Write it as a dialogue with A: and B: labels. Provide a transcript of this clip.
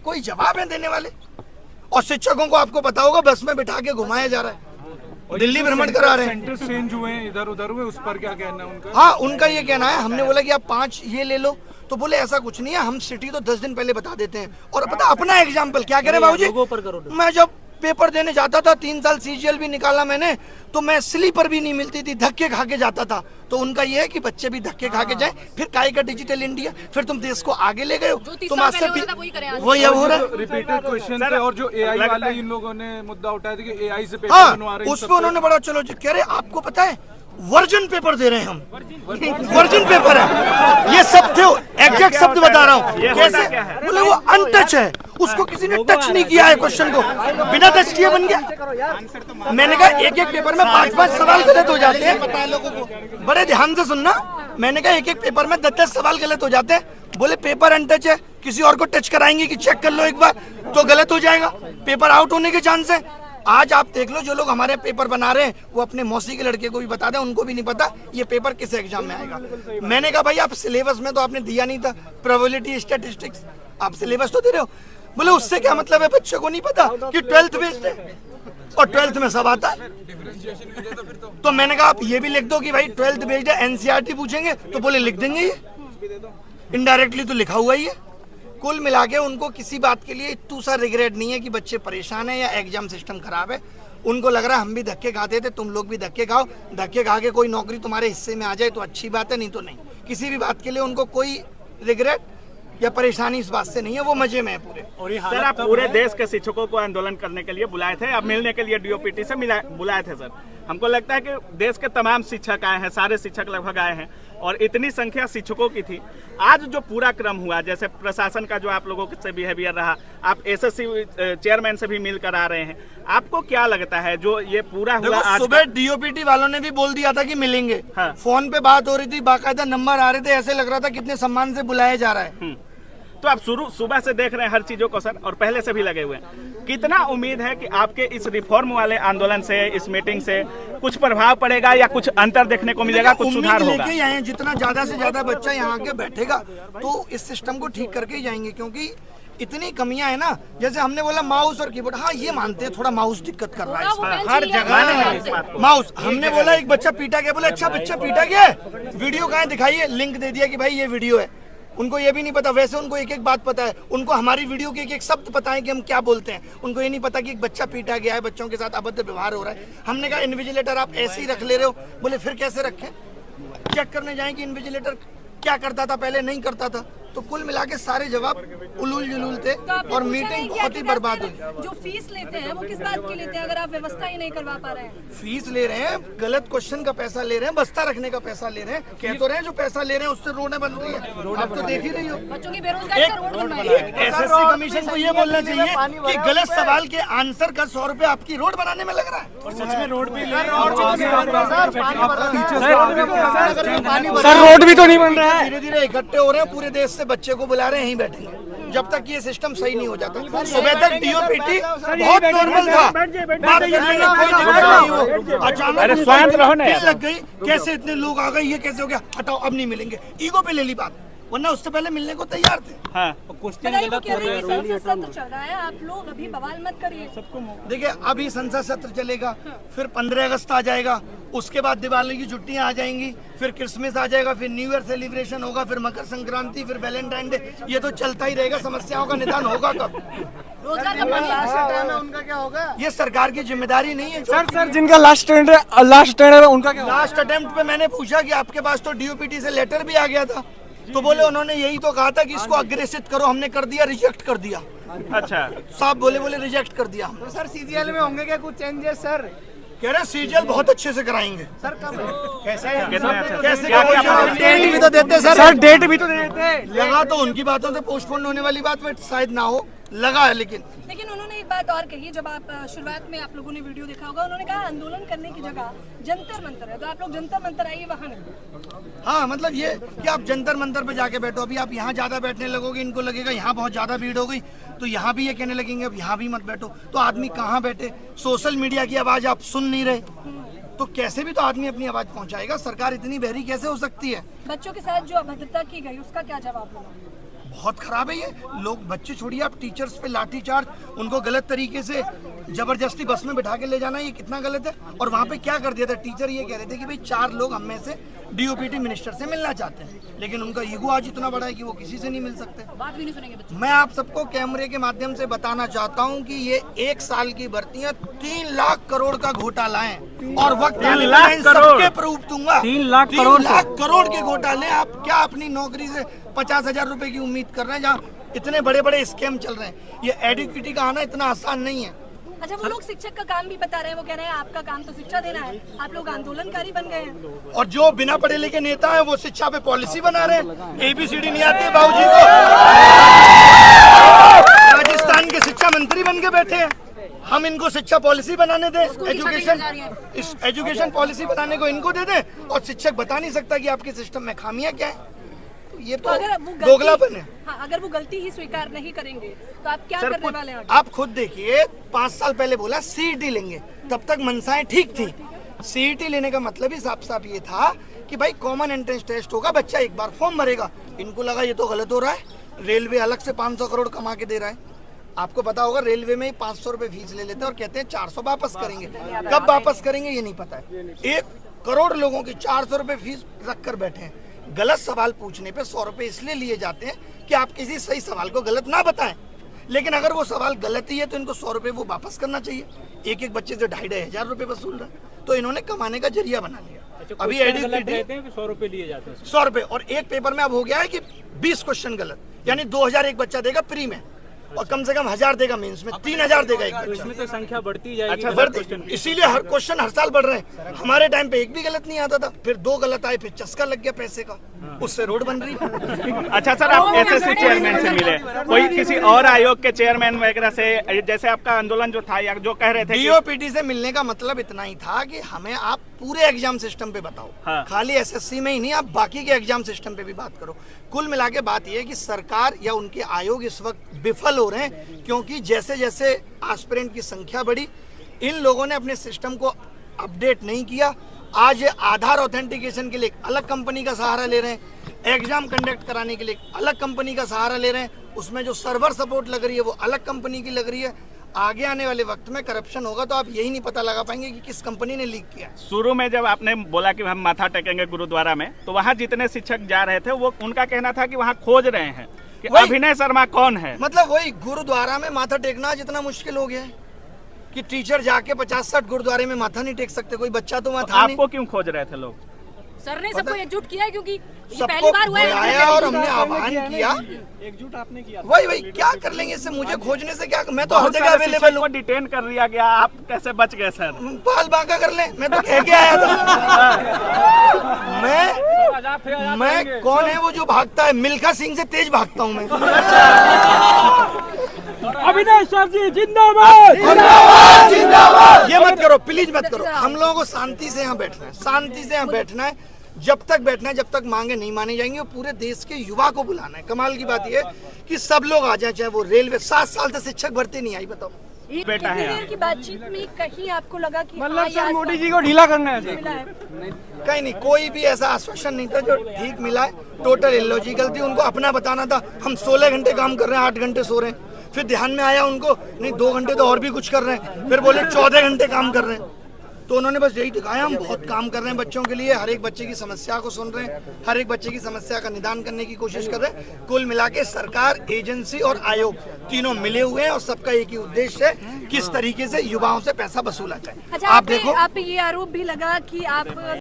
A: कोई जवाब है देने वाले? और शिक्षकों को आपको पता होगा बस में बिठा के घुमाया जा रहा है, दिल्ली भ्रमण करा रहे हैं।
B: सेंटर चेंज हुए इधर उधर हुए, उस पर क्या कहना है उनका?
A: हाँ, उनका ये कहना है, हमने बोला कि आप 5 ये ले लो, तो बोले ऐसा कुछ नहीं है, हम सिटी तो 10 दिन पहले बता देते हैं। और पता अपना एग्जाम्पल क्या करें बाबूजी, मैं जब पेपर देने जाता था 3 साल सीजीएल भी निकाला मैंने, तो मैं स्लीपर भी नहीं मिलती थी, धक्के खा के जाता था। तो उनका ये है कि बच्चे भी धक्के खा के जाएं, फिर काय का डिजिटल इंडिया, फिर तुम देश को आगे ले गए हो, तुम आज से वही अब हो रहा है।
B: रिपीटेड क्वेश्चन पे और जो एआई वाले इन लोगों ने मुद्दा उठाया था कि एआई से पेपर
A: हाँ,
B: बनवा रहे हैं,
A: उस पर उन्होंने बड़ा चलो कह रहे आपको पता है वर्जन पेपर दे रहे हैं हम, वर्जन पेपर है ये सब थे, एग्जैक्ट शब्द बता रहा हूँ कैसे, बोले वो अनटच है, उसको किसी ने टच नहीं किया है, क्वेश्चन को बिना टच किए बन गया। मैंने कहा एक एक पेपर में 5-5 सवाल गलत हो जाते हैं, पता है लोगों को, बड़े ध्यान से सुनना। मैंने कहा एक एक पेपर में 10-10 सवाल गलत हो जाते हैं, बोले पेपर अनटच है, किसी और को टच कराएंगे कि चेक कर लो एक बार तो गलत हो जाएगा, पेपर आउट होने के चांस है। आज आप देख लो जो लोग हमारे पेपर बना रहे हैं वो अपने मौसी के लड़के को भी बता दें, उनको भी नहीं पता ये पेपर किस एग्जाम में आएगा। मैंने कहा भाई आप सिलेबस में तो आपने दिया नहीं था, प्रोबेबिलिटी स्टैटिस्टिक्स आप सिलेबस तो दे रहे हो। बोले उससे क्या मतलब है, बच्चे को नहीं पता कि 12th बेस्ड है और 12th में सब आता है। तो मैंने कहा आप ये भी लिख दो कि भाई 12th बेस्ड है, एनसीईआरटी पूछेंगे तो बोले लिख देंगे, ये इनडायरेक्टली तो लिखा हुआ ही है। कुल मिला के उनको किसी बात के लिए इतना सा रिग्रेट नहीं है कि बच्चे परेशान है या एग्जाम सिस्टम खराब है। उनको लग रहा है हम भी धक्के खाते थे, तुम लोग भी धक्के खाओ, धक्के खा के कोई नौकरी तुम्हारे हिस्से में आ जाए तो अच्छी बात है, नहीं तो नहीं। किसी भी बात के लिए उनको कोई रिग्रेट या परेशानी इस बात से नहीं है, वो मजे में है पूरे।
C: और सर आप पूरे देश के शिक्षकों को आंदोलन करने के लिए बुलाए थे, आप मिलने के लिए डीओपीटी से बुलाए थे सर। हमको लगता है कि देश के तमाम शिक्षक आए हैं, सारे शिक्षक लगभग आए हैं और इतनी संख्या शिक्षकों की थी। आज जो पूरा क्रम हुआ, जैसे प्रशासन का जो आप लोगों से बिहेवियर रहा, आप एसएससी चेयरमैन से भी मिलकर आ रहे हैं, आपको क्या लगता है जो ये पूरा हुआ? आज
A: सुबह डीओपीटी वालों ने भी बोल दिया था कि मिलेंगे, हाँ। फोन पे बात हो रही थी, बाकायदा नंबर आ रहे थे, ऐसे लग रहा था कितने सम्मान से बुलाया जा रहा है।
C: तो आप सुबह से देख रहे हैं हर चीजों को सर, और पहले से भी लगे हुए हैं। कितना उम्मीद है कि आपके इस रिफॉर्म वाले आंदोलन से, इस मीटिंग से कुछ प्रभाव पड़ेगा या कुछ अंतर देखने को मिलेगा, कुछ सुधार होगा?
A: लेके आए, जितना ज्यादा से ज्यादा बच्चा यहाँ के बैठेगा तो इस सिस्टम को ठीक करके ही जाएंगे, क्योंकि इतनी कमियां है ना। जैसे हमने बोला माउस और कीबोर्ड, हाँ ये मानते हैं थोड़ा माउस दिक्कत कर रहा है हर जगह माउस। हमने बोला एक बच्चा पीटा गया, बोले अच्छा बच्चा पीटा गया, वीडियो कहाँ दिखाइए, लिंक दे दिया कि भाई ये वीडियो है। उनको ये भी नहीं पता, वैसे उनको एक एक बात पता है, उनको हमारी वीडियो के एक एक शब्द पता है कि हम क्या बोलते हैं। उनको ये नहीं पता कि एक बच्चा पीटा गया है, बच्चों के साथ अभद्र व्यवहार हो रहा है। हमने कहा इन्विजिलेटर आप ऐसे ही रख ले रहे हो, बोले फिर कैसे रखें, चेक करने जाएं कि इन्विजिलेटर क्या करता था पहले, नहीं करता था। तो कुल मिला के सारे जवाब उलूल जुलूल थे और मीटिंग बहुत ही बर्बाद हुई।
D: जो फीस लेते हैं वो किस बात की लेते हैं अगर आप व्यवस्था ही नहीं करवा पा रहे हैं?
A: फीस ले रहे हैं, गलत क्वेश्चन का पैसा ले रहे हैं, बस्ता रखने का पैसा ले रहे हैं, कह तो रहे हैं जो पैसा ले रहे हैं उससे रोडें बन रही है, आप तो देख ही रही हो।
D: बच्चों की बेरोजगारी का रोड बनवाइए।
A: एसएससी कमीशन को ये बोलना चाहिए कि गलत सवाल के आंसर का 100 रुपए आपकी रोड बनाने में लग रहा है।
B: और सच में रोड भी सर
A: रोड भी तो नहीं बन रहा है। धीरे धीरे इकट्ठे हो रहे हैं, पूरे देश से बच्चे को बुला रहे हैं, यहीं बैठेंगे जब तक ये सिस्टम सही नहीं हो जाता। सुबह तक डीओपीटी बहुत नॉर्मल था, बात करने में कोई दिक्कत नहीं हो, अचानक लग गई, कैसे इतने लोग आ गए, ये कैसे हो गया, हटाओ अब नहीं मिलेंगे, ईगो पे ले ली बात, वरना उससे पहले मिलने को तैयार थे।
C: हाँ।
D: सत्र चल रहा है, आप लोग अभी बवाल मत करिए।
A: देखिए अभी संसद सत्र चलेगा, फिर 15 अगस्त आ जाएगा, उसके बाद दिवाली की छुट्टियां आ जाएंगी, फिर क्रिसमस आ जाएगा, फिर न्यू ईयर सेलिब्रेशन होगा, फिर मकर संक्रांति, फिर वैलेंटाइन डे, ये तो चलता ही रहेगा। समस्याओं का निदान होगा कब?
D: उनका
A: क्या होगा? ये सरकार की जिम्मेदारी नहीं है
B: सर जिनका लास्ट टेंडर है उनका क्या?
A: लास्ट अटेम्प्ट पे मैंने पूछा कि आपके पास तो डीओपीटी से लेटर भी आ गया था, तो बोले उन्होंने यही तो कहा था कि इसको अग्रेसित करो, हमने कर दिया, रिजेक्ट कर दिया।
C: अच्छा
A: साहब बोले रिजेक्ट कर दिया।
E: तो सर सीजीएल में होंगे क्या कुछ चेंजेस सर?
A: कह रहे सीजीएल बहुत अच्छे से कराएंगे।
E: सर कब कैसे
A: डेट भी तो देते
B: सर डेट भी तो देते।
A: लगा तो उनकी बातों से पोस्टपोन होने वाली बात में शायद ना हो, लगा है। लेकिन
D: उन्होंने एक बात और कही, जब आप शुरुआत में आप लोगों ने वीडियो देखा होगा, उन्होंने कहा आंदोलन करने की जगह जंतर मंतर है, तो आप लोग जंतर मंतर आइए वहाँ नहीं।
A: हाँ मतलब ये कि आप जंतर मंतर पे जाके बैठो, अभी आप यहाँ ज्यादा बैठने लगोगे, इनको लगेगा यहाँ बहुत ज्यादा भीड़ हो गई, तो यहाँ भी ये कहने लगेंगे अब यहाँ भी मत बैठो, तो आदमी कहाँ बैठे? सोशल मीडिया की आवाज आप सुन नहीं रहे, तो कैसे भी तो आदमी अपनी आवाज पहुंचाएगा। सरकार इतनी बहरी कैसे हो सकती है?
D: बच्चों के साथ जो अभद्रता की गई उसका क्या जवाब होगा?
A: बहुत खराब है ये। लोग बच्चे छोड़िए, आप टीचर्स पे लाठीचार्ज, उनको गलत तरीके से जबरदस्ती बस में बिठा के ले जाना, ये कितना गलत है। और वहाँ पे क्या कर दिया था, टीचर ये कह रहे थे कि भाई 4 लोग हम में से डीओपीटी मिनिस्टर से मिलना चाहते हैं, लेकिन उनका ईगो आज इतना बड़ा है कि वो किसी से नहीं मिल सकते।
D: बात भी नहीं सुनेंगे बच्चे।
A: मैं आप सबको कैमरे के माध्यम से बताना चाहता हूं कि ये 1 साल की भर्तियां 3 लाख करोड़ का घोटाला है, और वक्त आने पर इन सबके प्रूफ दूंगा।
F: 3 लाख
A: 3 लाख करोड़ के घोटाले। आप क्या अपनी नौकरी से 50,000 रुपए की उम्मीद कर रहे हैं, जहाँ इतने बड़े बड़े स्कैम चल रहे हैं। ये एडुकेटी का आना इतना आसान नहीं है।
D: अच्छा, वो लोग शिक्षक का काम भी बता रहे हैं, वो कह रहे हैं आपका काम तो शिक्षा देना है, आप लोग आंदोलनकारी बन गए हैं।
A: और जो बिना पढ़े लिखे नेता है वो शिक्षा पे पॉलिसी बना रहे हैं। ABCD नहीं आती है बाबूजी को, राजस्थान के शिक्षा मंत्री बन के बैठे हैं। हम इनको शिक्षा पॉलिसी बनाने दें, एजुकेशन पॉलिसी बनाने को इनको दे दें, और शिक्षक बता नहीं सकता कि आपके सिस्टम में खामियां क्या है। ये तो दोगलापन है।
D: हाँ, अगर वो गलती ही स्वीकार नहीं करेंगे तो आप क्या करने वाले हैं?
A: आप खुद देखिए, 5 साल पहले बोला CET लेंगे, तब तक मनसाएं ठीक थी। CET लेने का मतलब ही साफ साफ ये था कि भाई कॉमन एंट्रेंस टेस्ट होगा, बच्चा एक बार फॉर्म भरेगा। इनको लगा ये तो गलत हो रहा है, रेलवे अलग से 500 करोड़ कमा के दे रहा है। आपको पता होगा रेलवे में 500 रुपए फीस ले लेते हैं और कहते हैं 400 वापस करेंगे। कब वापस करेंगे ये नहीं पता है। 1 करोड़ लोगों की 400 रुपए फीस रख कर बैठे हैं। गलत सवाल पूछने पे 100 रुपए इसलिए लिए जाते हैं कि आप किसी सही सवाल को गलत ना बताएं, लेकिन अगर वो सवाल गलत ही है तो इनको 100 रुपए वो वापस करना चाहिए। एक एक बच्चे से 2,500 रुपए वसूल रहे, तो इन्होंने कमाने का जरिया बना लिया। अभी एडुकेटी
F: 100 रुपए लिए जाते हैं,
A: 100 रुपए, और एक पेपर में अब हो गया है कि 20 क्वेश्चन गलत, यानी 2,000 एक बच्चा देगा प्री में, और कम से कम 1,000 देगा मेंस में, 3,000 देगा एक बच्चा।
F: इसमें तो संख्या बढ़ती जाएगी।
A: अच्छा, इसीलिए हर क्वेश्चन हर साल बढ़ रहे हैं। हमारे टाइम पे एक भी गलत नहीं आता था, फिर 2 गलत आए, फिर चस्का लग गया पैसे का, उससे रोड बन रही है।
C: अच्छा सर, आप SSC चेयरमैन से मिले, कोई किसी और आयोग के चेयरमैन वगैरह से, जैसे आपका आंदोलन जो था या जो कह रहे थे
A: DOPT से मिलने का मतलब इतना ही था कि हमें आप पूरे एग्जाम सिस्टम पे बताओ। हाँ। खाली SSC में ही नहीं, आप बाकी के एग्जाम सिस्टम पे भी बात करो। कुल मिला के बात यह है कि सरकार या उनके आयोग इस वक्त विफल हो रहे हैं, क्योंकि जैसे जैसे एस्पिरेंट की संख्या बढ़ी, इन लोगों ने अपने सिस्टम को अपडेट नहीं किया। आज आधार ऑथेंटिकेशन के लिए एक अलग कंपनी का सहारा ले रहे हैं, एग्जाम कंडक्ट कराने के लिए एक अलग कंपनी का सहारा ले रहे हैं, उसमें जो सर्वर सपोर्ट लग रही है वो अलग कंपनी की लग रही है। आगे आने वाले वक्त में करप्शन होगा तो आप यही नहीं पता लगा पाएंगे कि किस कंपनी ने लीक किया।
C: शुरू में जब आपने बोला कि हम माथा टेकेंगे गुरुद्वारा में, तो वहाँ जितने शिक्षक जा रहे थे वो उनका कहना था कि वहाँ खोज रहे हैं कि अभिनय शर्मा कौन है।
A: मतलब वही गुरुद्वारा में माथा टेकना जितना मुश्किल हो गया है कि टीचर जाके 50-60 गुरुद्वारे में माथा नहीं टेक सकते, कोई बच्चा तो वहाँ था नहीं।
C: आपको क्यों खोज रहे थे लोग?
D: सर ने सबको एकजुट किया है, क्योंकि ये
A: सबको
D: पहली बार हुआ
A: बुलाया
D: है
A: और हमने आह्वान किया।
B: एकजुट आपने किया।
A: वही क्या कर लेंगे इससे, मुझे खोजने से क्या, मैं तो हर जगह अवेलेबल हूँ।
C: डिटेन कर लिया गया, आप कैसे बच गए सर?
A: बाल बांका कर ले, मैं तो कह के आया था। मैं कौन है वो जो भागता है? मिल्खा सिंह से तेज भागता हूँ मैं।
F: अभिनय सर जी जिंदाबाद,
A: जिंदाबाद, जिंदाबाद। ये मत करो प्लीज, मत करो। हम लोगों को शांति से यहाँ बैठना है, शांति से यहाँ बैठना है। जब तक बैठना है, जब तक मांगे नहीं मानी जाएंगी। और पूरे देश के युवा को बुलाना है। कमाल की बात यह है कि सब लोग आ जाए, चाहे वो रेलवे। 7 साल से शिक्षक भर्ती नहीं आई, बताओ।
C: बेटा है
D: देर की बातचीत में कहीं आपको लगा कि
F: मतलब सर मोदी जी को ढीला करना है?
A: कहीं नहीं, कोई भी ऐसा आश्वासन नहीं था जो ठीक मिला है। टोटल इलॉजिकल थी, उनको अपना बताना था। हम 16 घंटे काम कर रहे हैं, 8 घंटे सो रहे हैं। फिर ध्यान में आया उनको, नहीं 2 घंटे तो और भी कुछ कर रहे हैं। फिर बोले 14 घंटे काम कर रहे हैं। तो उन्होंने बस यही दिखाया, हम बहुत काम कर रहे हैं बच्चों के लिए। हर एक बच्चे की समस्या को सुन रहे हैं, हर एक बच्चे की समस्या का निदान करने की कोशिश कर रहे हैं। कुल मिला के सरकार, एजेंसी और आयोग तीनों मिले हुए हैं, और सबका एक ही उद्देश्य है, किस तरीके से युवाओं से पैसा वसूला जाए।
D: अच्छा,
A: आप देखो,
D: आप पे ये आरोप भी लगा कि आप